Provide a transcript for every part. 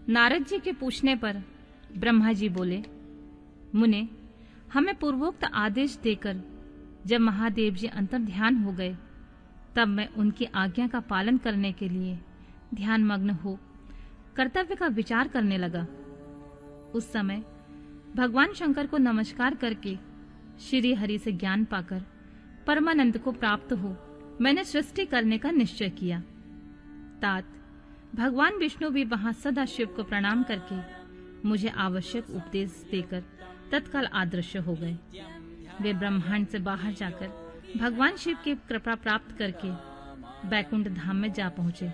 नारद जी के पूछने पर ब्रह्मा जी बोले, मुने, हमें पूर्वोक्त आदेश देकर जब महादेव जी अंतर ध्यान हो गए, तब मैं उनकी आज्ञा का पालन करने के लिए ध्यान मग्न हो कर्तव्य का विचार करने लगा। उस समय भगवान शंकर को नमस्कार करके श्री हरि से ज्ञान पाकर परमानंद को प्राप्त हो मैंने सृष्टि करने का निश्चय किया। तात भगवान विष्णु भी वहां सदा शिव को प्रणाम करके मुझे आवश्यक उपदेश देकर तत्काल अदृश्य हो गए। वे ब्रह्मांड से बाहर जाकर भगवान शिव की कृपा प्राप्त करके बैकुंठ धाम में जा पहुंचे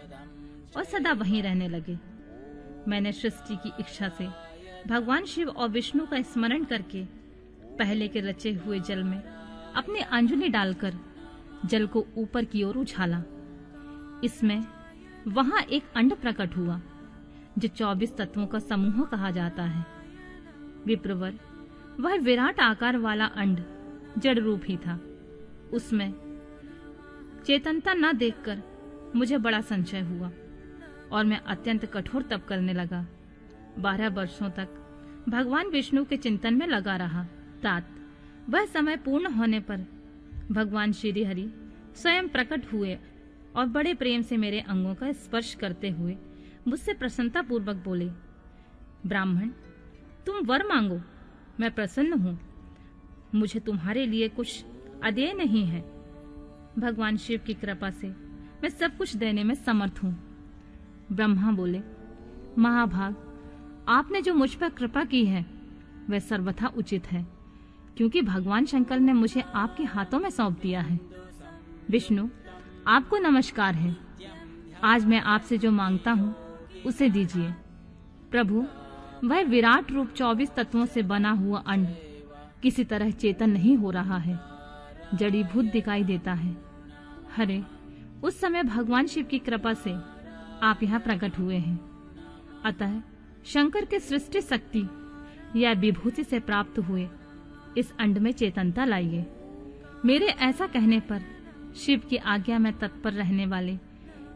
और सदा वहीं रहने लगे। मैंने सृष्टि की इच्छा से भगवान शिव और विष्णु का स्मरण करके पहले के रचे हुए जल में अपनी अंजलि डालकर जल को ऊपर की ओर उछाला। इसमें वहां एक अंड प्रकट हुआ जो 24 तत्वों का समूह कहा जाता है। विप्रवर, वह विराट आकार वाला अंड जड़ रूप ही था। उसमें चेतनता न देखकर मुझे बड़ा संशय हुआ और मैं अत्यंत कठोर तप करने लगा। 12 वर्षों तक भगवान विष्णु के चिंतन में लगा रहा। तात वह समय पूर्ण होने पर भगवान श्री हरि स्वयं प्रकट हुए और बड़े प्रेम से मेरे अंगों का स्पर्श करते हुए मुझसे प्रसन्नता पूर्वक बोले, ब्राह्मण, तुम वर मांगो, मैं प्रसन्न हूं। मुझे तुम्हारे लिए कुछ अदेय नहीं है। भगवान शिव की कृपा से मैं सब कुछ देने में समर्थ हूं। ब्रह्मा बोले, महाभाग, आपने जो मुझ पर कृपा की है वह सर्वथा उचित है, क्योंकि भगवान शंकर ने मुझे आपके हाथों में सौंप दिया है। विष्णु, आपको नमस्कार है। आज मैं आपसे जो मांगता हूं उसे दीजिए। प्रभु, वह विराट रूप 24 तत्वों से बना हुआ अंड किसी तरह चेतन नहीं हो रहा है, जड़ीभूत दिखाई देता है। हरे, उस समय भगवान शिव की कृपा से आप यहाँ प्रकट हुए हैं, अतः शंकर के सृष्टि शक्ति या विभूति से प्राप्त हुए इस अंड में चेतनता लाइए। मेरे ऐसा कहने पर शिव की आज्ञा में तत्पर रहने वाले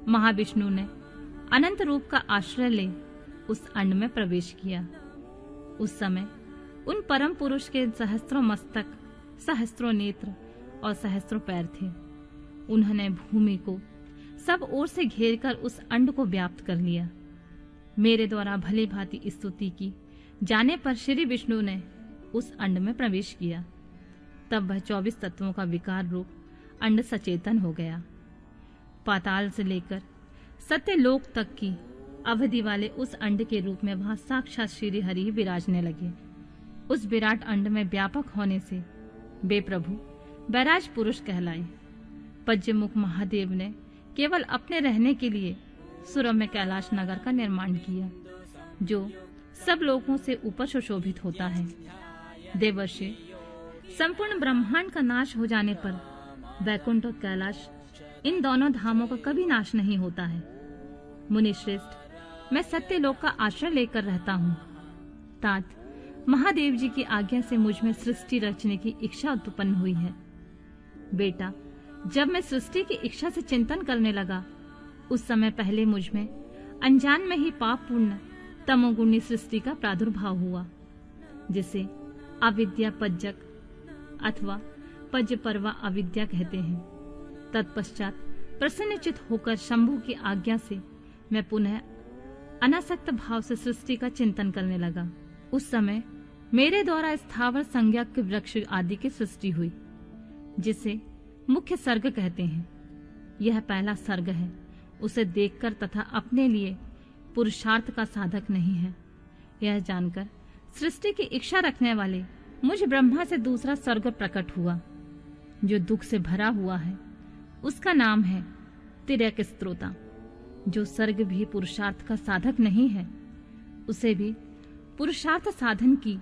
महाविष्णु ने अनंत रूप का आश्रय ले उस अंड में प्रवेश किया। उस समय उन परम पुरुष के सहस्त्रों मस्तक, सहस्त्रों नेत्र और सहस्त्रों पैर थे। उन्होंने भूमि को सब ओर से घेरकर उस अंड को व्याप्त कर लिया। मेरे द्वारा भली भांति स्तुति की जाने पर श्री विष्णु ने उस अंड में प्रवेश किया। तब वह 24 तत्वों का विकार रूप अंड सचेतन हो गया। पाताल से लेकर सत्यलोक तक की अवधि वाले उस अंड के रूप में वहां साक्षात श्री हरि विराजने लगे। उस विराट अंड में व्यापक होने से वे प्रभु बैराज पुरुष कहलाए। पज्यमुख महादेव ने केवल अपने रहने के लिए सुरभ में कैलाश नगर का निर्माण किया, जो सब लोगों से ऊपर सुशोभित होता है। देवर्षि, संपूर्ण ब्रह्मांड का नाश हो जाने पर वैकुंठ और कैलाश, इन दोनों धामों का कभी नाश नहीं होता है। मुनि श्रेष्ठ, मैं सत्यलोक का आश्रय लेकर रहता हूँ। तात महादेव जी की आज्ञा से मुझ में सृष्टि रचने की इच्छा उत्पन्न हुई है। बेटा, जब मैं सृष्टि की इच्छा से चिंतन करने लगा, उस समय पहले मुझ में अनजान में ही पापपूर्ण तमोगुणी सृष्टि का प्रादुर्भाव हुआ, जिसे अविद्या पज्जक अथवा पज्ज परवा अविद्या कहते हैं। तत्पश्चात प्रसन्नचित होकर शंभु की आज्ञा से मैं पुनः अनासक्त भाव से सृष्टि का चिंतन करने लगा। उस समय मेरे द्वारा स्थावर संज्ञक वृक्ष आदि की सृष्टि हुई, जिसे मुख्य सर्ग कहते हैं। यह पहला सर्ग है। उसे देखकर तथा अपने लिए पुरुषार्थ का साधक नहीं है, यह जानकर सृष्टि की इच्छा रखने वाले मुझ ब्रह्मा से दूसरा सर्ग प्रकट हुआ, जो दुख से भरा हुआ है। उसका नाम है तिर्यक स्त्रोता। जो सर्ग भी पुरुषार्थ का साधक नहीं है, उसे भी पुरुषार्थ साधन की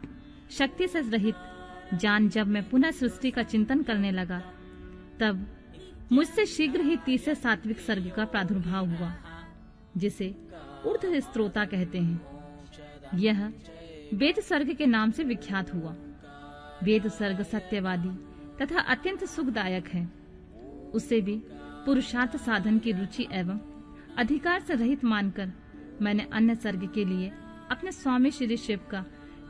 शक्ति से रहित जान जब मैं पुनः सृष्टि का चिंतन करने लगा, तब मुझसे शीघ्र ही तीसरे सात्विक सर्ग का प्रादुर्भाव हुआ, जिसे ऊर्ध्व स्त्रोता कहते हैं। यह वेद सर्ग के नाम से विख्यात हुआ। वेद सर्ग सत्यवादी तथा अत्यंत सुखदायक है। उसे भी पुरुषार्थ साधन की रुचि एवं अधिकार से रहित मानकर मैंने अन्य सर्ग के लिए अपने स्वामी श्री शिव का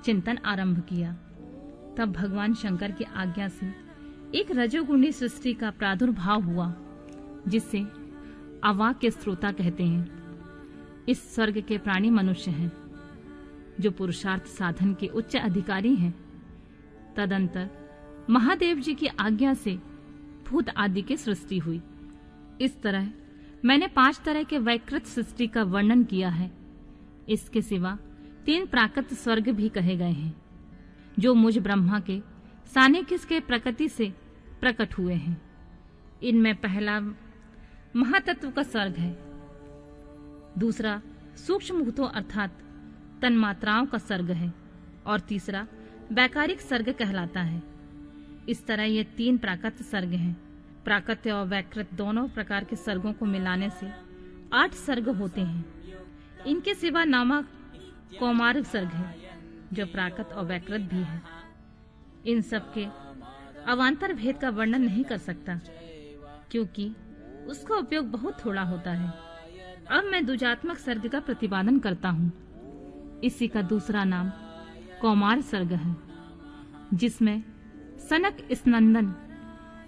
चिंतन आरंभ किया। तब भगवान शंकर की आज्ञा से एक रजोगुणी सृष्टि का प्रादुर्भाव हुआ, जिसे अवाक्य श्रोता कहते हैं। इस स्वर्ग के प्राणी मनुष्य हैं, जो पुरुषार्थ साधन के उच्च अधिकारी हैं। तदंतर महादेव जी की आज्ञा से भूत आदि की सृष्टि हुई। इस तरह मैंने 5 तरह के वैकृत सृष्टि का वर्णन किया है। इसके सिवा 3 प्राकृत स्वर्ग भी कहे गए हैं, जो मुझ ब्रह्मा के सानिध्य के प्रकृति से प्रकट हुए हैं। इनमें पहला महातत्व का स्वर्ग है, दूसरा सूक्ष्म भूतों अर्थात तन्मात्राओं का स्वर्ग है, और तीसरा वैकारिक स्वर्ग कहलाता है। इस तरह ये 3 प्राकृत स्वर्ग हैं। प्राकृत और वैकृत दोनों प्रकार के स्वर्गों को मिलाने से 8 स्वर्ग होते हैं। इनके सिवा नामक कौमार स्वर्ग है, जो प्राकृत और वैकृत भी है। इन सब के अवान्तर भेद का वर्णन नहीं कर सकता, क्योंकि उसका उपयोग बहुत थोड़ा होता है। अब मैं द्विजात्मक स्वर्ग का प्रतिपादन करता हूँ। इसी का दूसरा नाम कौमार स्वर्ग है, जिसमें सनक, स्नंदन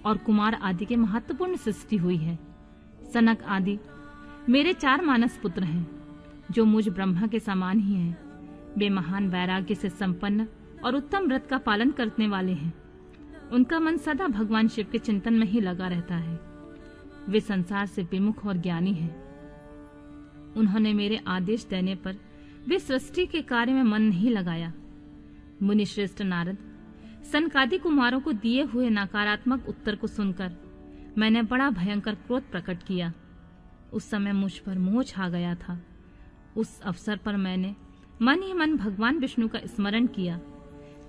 और कुमार आदि के महत्वपूर्ण सृष्टि हुई है। सनक आदि मेरे 4 मानस पुत्र हैं, जो मुझ ब्रह्मा के समान ही हैं। वे महान वैराग्य से संपन्न और उत्तम व्रत का पालन करने वाले हैं। उनका मन सदा भगवान शिव के चिंतन में ही लगा रहता है। वे संसार से विमुख और ज्ञानी हैं। उन्होंने मेरे आदेश देने पर वे सृष्टि के कार्य में मन नहीं लगाया। मुनि श्रेष्ठ नारद सनकादि कुमारों को दिए हुए नकारात्मक उत्तर को सुनकर मैंने बड़ा भयंकर क्रोध प्रकट किया। उस समय मुझ पर मोह छा गया था। उस अवसर पर मैंने मन ही मन भगवान विष्णु का स्मरण किया।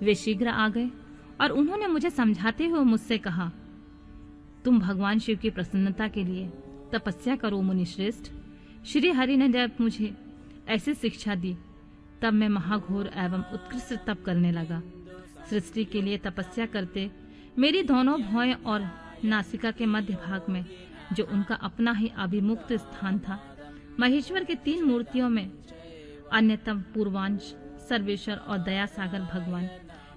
वे शीघ्र आ गए और उन्होंने मुझे समझाते हुए मुझसे कहा, तुम भगवान शिव की प्रसन्नता के लिए तपस्या करो मुनि श्रेष्ठ। श्री हरि ने जब मुझे ऐसी शिक्षा दी, तब मैं महाघोर एवं उत्कृष्ट तप करने लगा। सृष्टि के लिए तपस्या करते मेरी दोनों भौएं और नासिका के मध्य भाग में, जो उनका अपना ही अभिमुक्त स्थान था, महेश्वर की 3 मूर्तियों में अन्यतम पूर्वांश सर्वेश्वर और दया सागर भगवान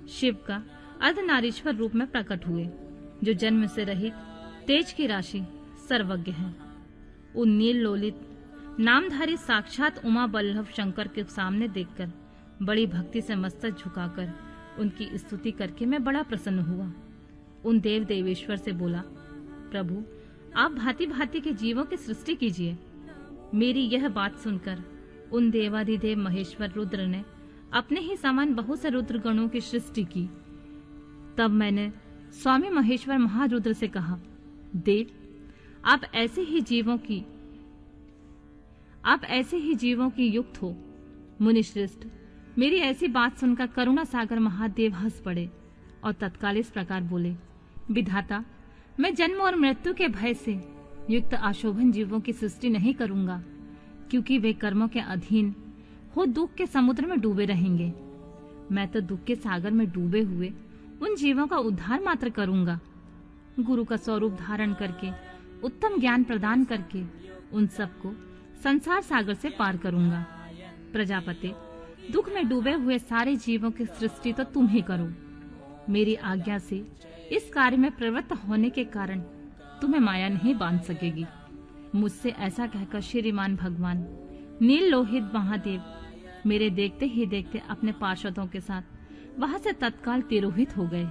शिव का अर्धनारीश्वर रूप में प्रकट हुए, जो जन्म से रहित तेज की राशि सर्वज्ञ है। उन नील लोलित नामधारी साक्षात उमा बल्लभ शंकर के सामने देखकर बड़ी भक्ति से मस्तक झुकाकर उनकी स्तुति करके मैं बड़ा प्रसन्न हुआ। उन देव देवेश्वर से बोला, प्रभु आप भांति भांति के जीवों की सृष्टि कीजिए। मेरी यह बात सुनकर उन देवाधिदेव महेश्वर रुद्र ने अपने ही समान बहुत से रुद्र गणों की सृष्टि की। तब मैंने स्वामी महेश्वर महारुद्र से कहा, देव आप ऐसे ही जीवों की युक्त हो। मुनिश्रेष्ठ मेरी ऐसी बात सुनकर करुणा सागर महादेव हंस पड़े और तत्काल इस प्रकार बोले, विधाता मैं जन्म और मृत्यु के भय से युक्त अशोभन जीवों की सृष्टि नहीं करूंगा, क्योंकि वे कर्मों के अधीन हो दुख के समुद्र में डूबे रहेंगे। मैं तो दुख के सागर में डूबे हुए उन जीवों का उद्धार मात्र करूंगा। गुरु का स्वरूप धारण करके उत्तम ज्ञान प्रदान करके उन सबको संसार सागर से पार करूंगा। प्रजापति दुख में डूबे हुए सारे जीवों की सृष्टि तो तुम ही करो। मेरी आज्ञा से इस कार्य में प्रवृत्त होने के कारण तुम्हें माया नहीं बांध सकेगी। मुझसे ऐसा कहकर श्रीमान भगवान नील लोहित महादेव मेरे देखते ही देखते अपने पार्षदों के साथ वहां से तत्काल तिरोहित हो गए।